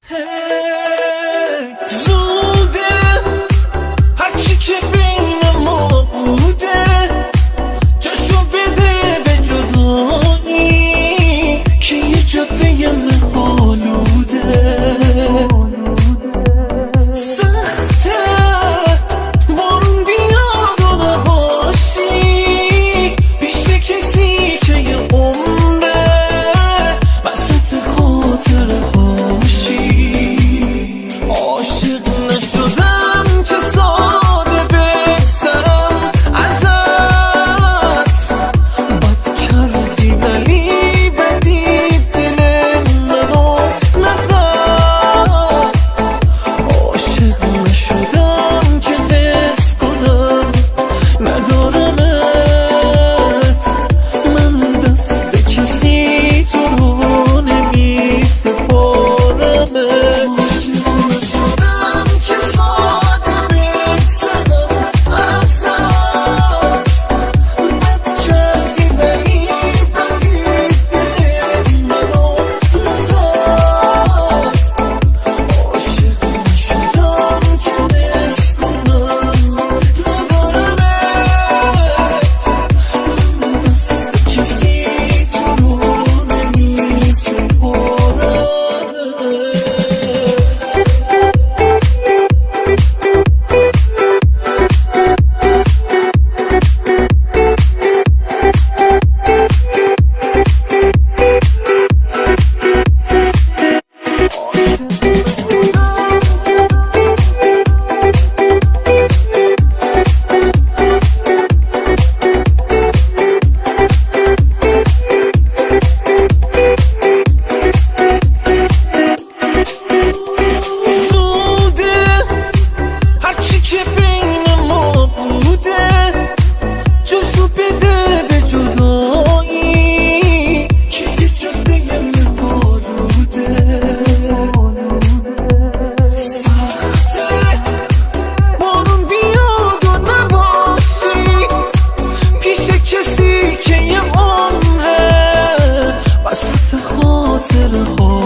زوده هرچی که بین ما بوده جاشو بده به جدایی که یه جاده مه‌آلوده. سخته بارون بیاد و نباشی پیش کسی که یه عمره وسط خاطره هاشی. عاشق نشدم که ساده بگذرم ازت، بد کردی ولی بدی دل منو نزد. عاشق نشدم که حس کنم ندارمت، من دست کسی تو رو نمی سپارمت. عاشق نشدم که ساده بگذرم ازت، بد کردی ولی بدی دل منو نزد. عاشق نشدم که حس کنم ندارمت، من دست کسی تو رو نمی سپارمت. زوده هرچی که بین ما بوده جاشو بده به جدایی که یه جاده مه‌آلوده. سخته بارون بیاد و نباشی پیش کسی که یه عمره وسط خاطره ها